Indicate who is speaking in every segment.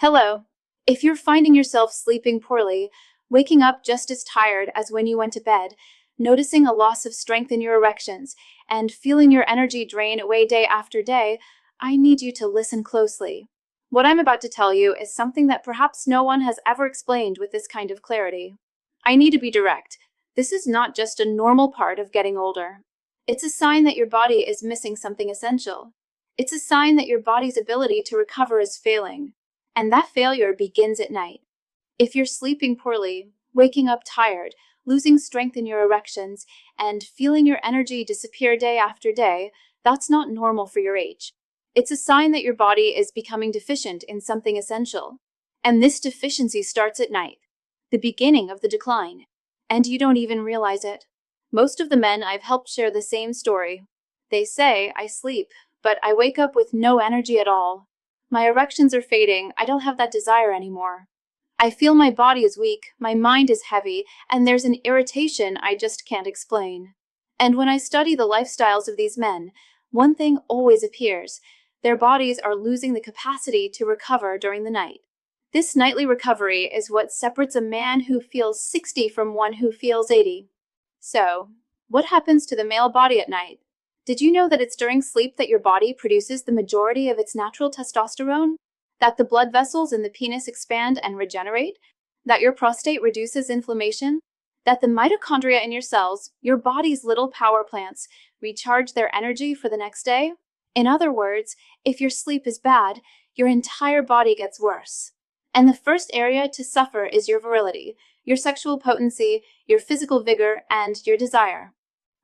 Speaker 1: Hello. If you're finding yourself sleeping poorly, waking up just as tired as when you went to bed, noticing a loss of strength in your erections, and feeling your energy drain away day after day, I need you to listen closely. What I'm about to tell you is something that perhaps no one has ever explained with this kind of clarity. I need to be direct. This is not just a normal part of getting older. It's a sign that your body is missing something essential. It's a sign that your body's ability to recover is failing. And that failure begins at night. If you're sleeping poorly, waking up tired, losing strength in your erections, and feeling your energy disappear day after day, that's not normal for your age. It's a sign that your body is becoming deficient in something essential. And this deficiency starts at night, the beginning of the decline. And you don't even realize it. Most of the men I've helped share the same story. They say, I sleep, but I wake up with no energy at all. My erections are fading, I don't have that desire anymore. I feel my body is weak, my mind is heavy, and there's an irritation I just can't explain. And when I study the lifestyles of these men, one thing always appears. Their bodies are losing the capacity to recover during the night. This nightly recovery is what separates a man who feels 60 from one who feels 80. So, what happens to the male body at night? Did you know that it's during sleep that your body produces the majority of its natural testosterone? That the blood vessels in the penis expand and regenerate? That your prostate reduces inflammation? That the mitochondria in your cells, your body's little power plants, recharge their energy for the next day? In other words, if your sleep is bad, your entire body gets worse. And the first area to suffer is your virility, your sexual potency, your physical vigor, and your desire.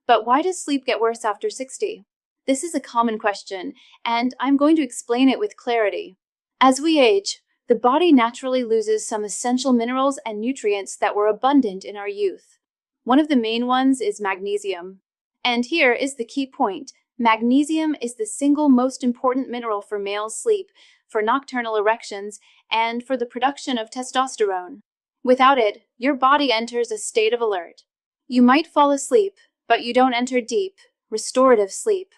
Speaker 1: But why does sleep get worse after 60? This is a common question, and I'm going to explain it with clarity. As we age, the body naturally loses some essential minerals and nutrients that were abundant in our youth. One of the main ones is magnesium. And here is the key point. Magnesium is the single most important mineral for male sleep, for nocturnal erections, and for the production of testosterone. Without it, your body enters a state of alert. You might fall asleep, but you don't enter deep, restorative sleep.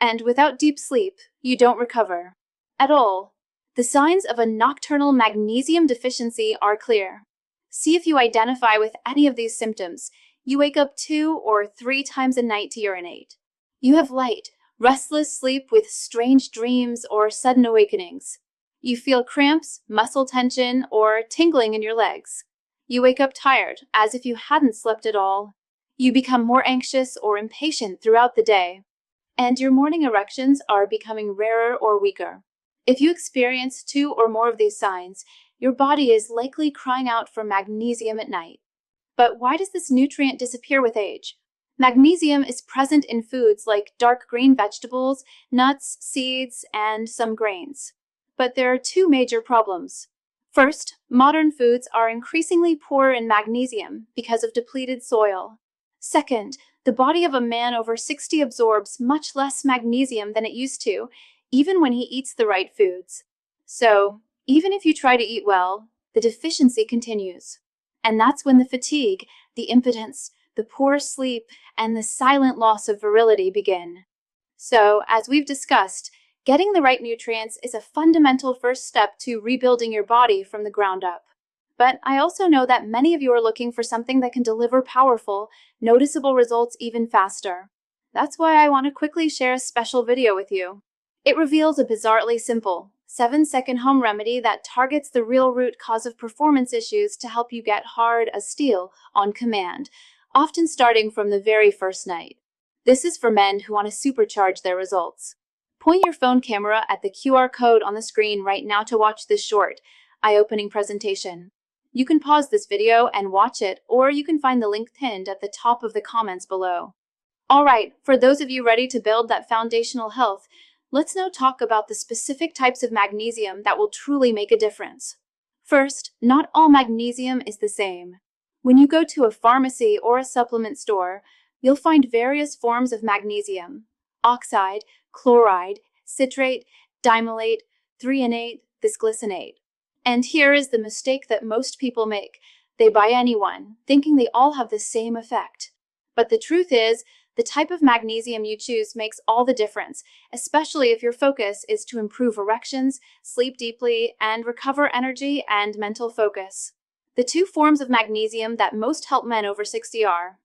Speaker 1: And without deep sleep, you don't recover at all. The signs of a nocturnal magnesium deficiency are clear. See if you identify with any of these symptoms. You wake up 2 or 3 times a night to urinate. You have light, restless sleep with strange dreams or sudden awakenings. You feel cramps, muscle tension, or tingling in your legs. You wake up tired, as if you hadn't slept at all. You become more anxious or impatient throughout the day, and your morning erections are becoming rarer or weaker. If you experience 2 or more of these signs, your body is likely crying out for magnesium at night. But why does this nutrient disappear with age? Magnesium is present in foods like dark green vegetables, nuts, seeds, and some grains. But there are 2 major problems. First, modern foods are increasingly poor in magnesium because of depleted soil. Second, the body of a man over 60 absorbs much less magnesium than it used to, even when he eats the right foods. So, even if you try to eat well, the deficiency continues. And that's when the fatigue, the impotence, the poor sleep, and the silent loss of virility begin. So, as we've discussed, getting the right nutrients is a fundamental first step to rebuilding your body from the ground up. But I also know that many of you are looking for something that can deliver powerful, noticeable results even faster. That's why I want to quickly share a special video with you. It reveals a bizarrely simple, 7-second home remedy that targets the real root cause of performance issues to help you get hard as steel on command, often starting from the very first night. This is for men who want to supercharge their results. Point your phone camera at the QR code on the screen right now to watch this short, eye-opening presentation. You can pause this video and watch it, or you can find the link pinned at the top of the comments below. Alright, for those of you ready to build that foundational health, let's now talk about the specific types of magnesium that will truly make a difference. First, not all magnesium is the same. When you go to a pharmacy or a supplement store, you'll find various forms of magnesium: oxide, chloride, citrate, dimaleate, threonate, bisglycinate. And here is the mistake that most people make. They buy any one, thinking they all have the same effect. But the truth is, The type of magnesium you choose makes all the difference, especially if your focus is to improve erections, sleep deeply, and recover energy and mental focus. The two forms of magnesium that most help men over 60 are: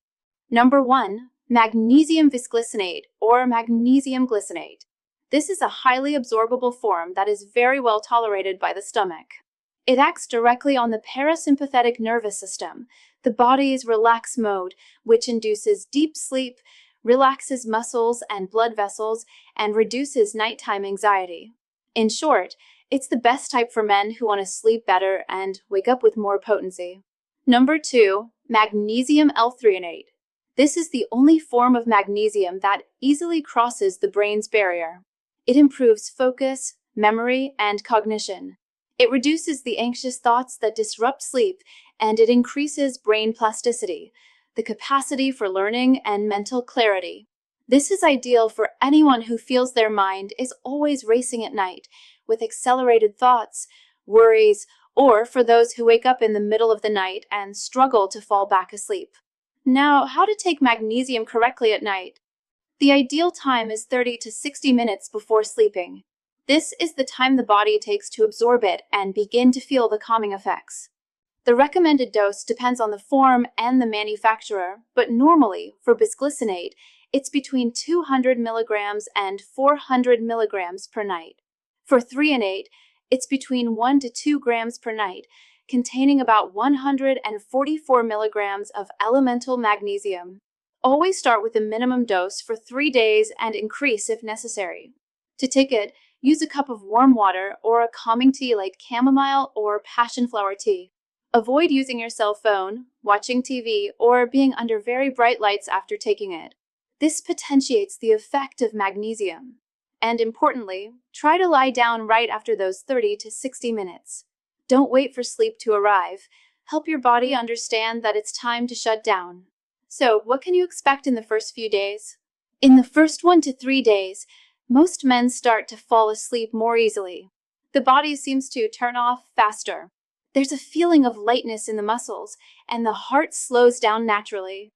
Speaker 1: Number 1, Magnesium Bisglycinate or Magnesium Glycinate. This is a highly absorbable form that is very well tolerated by the stomach. It acts directly on the parasympathetic nervous system, the body's relax mode, which induces deep sleep, relaxes muscles and blood vessels, and reduces nighttime anxiety. In short, it's the best type for men who want to sleep better and wake up with more potency. Number 2, Magnesium L-Threonate. This is the only form of magnesium that easily crosses the brain's barrier. It improves focus, memory, and cognition. It reduces the anxious thoughts that disrupt sleep, and it increases brain plasticity, the capacity for learning and mental clarity. This is ideal for anyone who feels their mind is always racing at night, with accelerated thoughts, worries, or for those who wake up in the middle of the night and struggle to fall back asleep. Now, how to take magnesium correctly at night? The ideal time is 30 to 60 minutes before sleeping. This is the time the body takes to absorb it and begin to feel the calming effects. The recommended dose depends on the form and the manufacturer, but normally, for bisglycinate, it's between 200 milligrams and 400 milligrams per night. For threonate, it's between 1 to 2 grams per night, containing about 144 milligrams of elemental magnesium. Always start with a minimum dose for 3 days and increase if necessary. To take it, use a cup of warm water or a calming tea like chamomile or passion flower tea. Avoid using your cell phone, watching TV, or being under very bright lights after taking it. This potentiates the effect of magnesium. And importantly, try to lie down right after those 30 to 60 minutes. Don't wait for sleep to arrive. Help your body understand that it's time to shut down. So, what can you expect in the first few days? In the first 1 to 3 days, most men start to fall asleep more easily. The body seems to turn off faster. There's a feeling of lightness in the muscles, and the heart slows down naturally.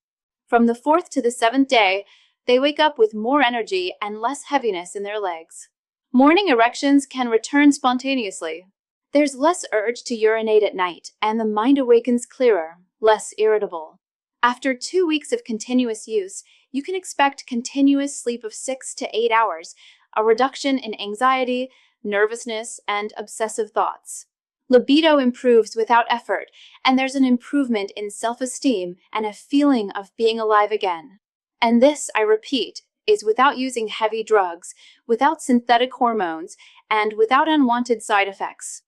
Speaker 1: From the 4th to the 7th day, they wake up with more energy and less heaviness in their legs. Morning erections can return spontaneously. There's less urge to urinate at night, and the mind awakens clearer, less irritable. After 2 weeks of continuous use, you can expect continuous sleep of 6 to 8 hours, a reduction in anxiety, nervousness, and obsessive thoughts. Libido improves without effort, and there's an improvement in self-esteem and a feeling of being alive again. And this, I repeat, is without using heavy drugs, without synthetic hormones, and without unwanted side effects.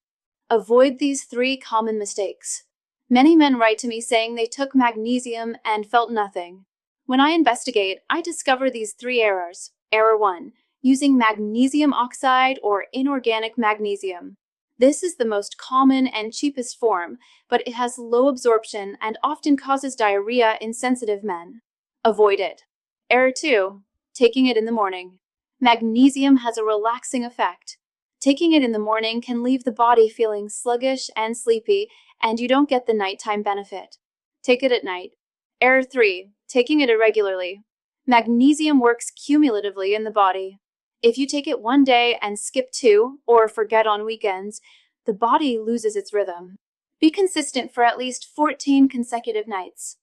Speaker 1: Avoid these 3 common mistakes. Many men write to me saying they took magnesium and felt nothing. When I investigate, I discover these 3 errors. Error 1, using magnesium oxide or inorganic magnesium. This is the most common and cheapest form, but it has low absorption and often causes diarrhea in sensitive men. Avoid it. Error 2, taking it in the morning. Magnesium has a relaxing effect. Taking it in the morning can leave the body feeling sluggish and sleepy, and you don't get the nighttime benefit. Take it at night. Error 3, taking it irregularly. Magnesium works cumulatively in the body. If you take it one day and skip 2, or forget on weekends, the body loses its rhythm. Be consistent for at least 14 consecutive nights.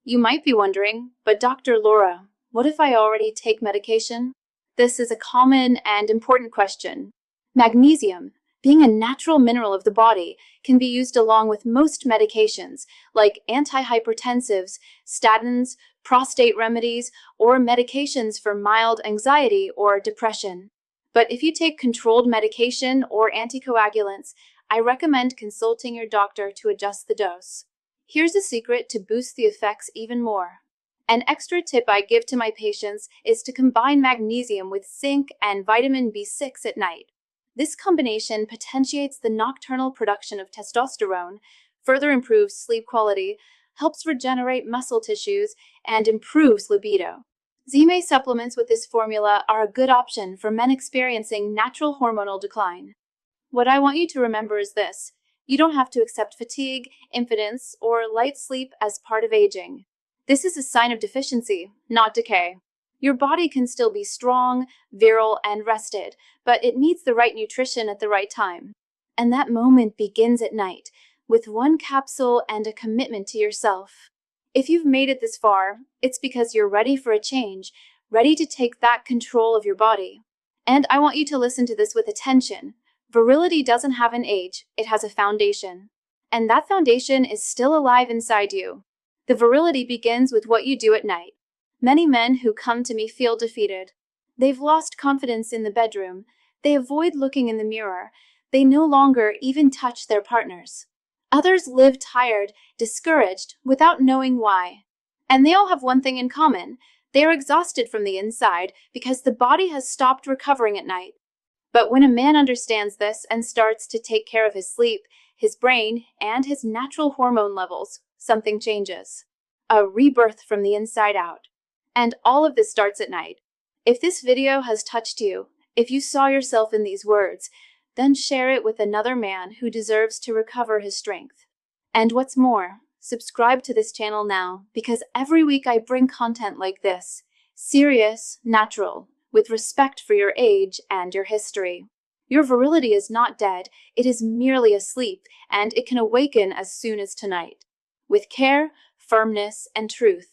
Speaker 1: You might be wondering, but Dr. Laura, what if I already take medication? This is a common and important question. Magnesium, being a natural mineral of the body, can be used along with most medications, like antihypertensives, statins, prostate remedies, or medications for mild anxiety or depression. But if you take controlled medication or anticoagulants, I recommend consulting your doctor to adjust the dose. Here's a secret to boost the effects even more. An extra tip I give to my patients is to combine magnesium with zinc and vitamin B6 at night. This combination potentiates the nocturnal production of testosterone, further improves sleep quality, helps regenerate muscle tissues, and improves libido. Zime supplements with this formula are a good option for men experiencing natural hormonal decline. What I want you to remember is this: you don't have to accept fatigue, impotence, or light sleep as part of aging. This is a sign of deficiency, not decay. Your body can still be strong, virile, and rested, but it needs the right nutrition at the right time. And that moment begins at night, with one capsule and a commitment to yourself. If you've made it this far, it's because you're ready for a change, ready to take back control of your body. And I want you to listen to this with attention. Virility doesn't have an age, it has a foundation. And that foundation is still alive inside you. The virility begins with what you do at night. Many men who come to me feel defeated. They've lost confidence in the bedroom. They avoid looking in the mirror. They no longer even touch their partners. Others live tired, discouraged, without knowing why. And they all have one thing in common. They are exhausted from the inside because the body has stopped recovering at night. But when a man understands this and starts to take care of his sleep, his brain, and his natural hormone levels, something changes. A rebirth from the inside out. And all of this starts at night. If this video has touched you, if you saw yourself in these words, then share it with another man who deserves to recover his strength. And what's more, subscribe to this channel now, because every week I bring content like this, serious, natural, with respect for your age and your history. Your virility is not dead, it is merely asleep, and it can awaken as soon as tonight. With care, firmness, and truth,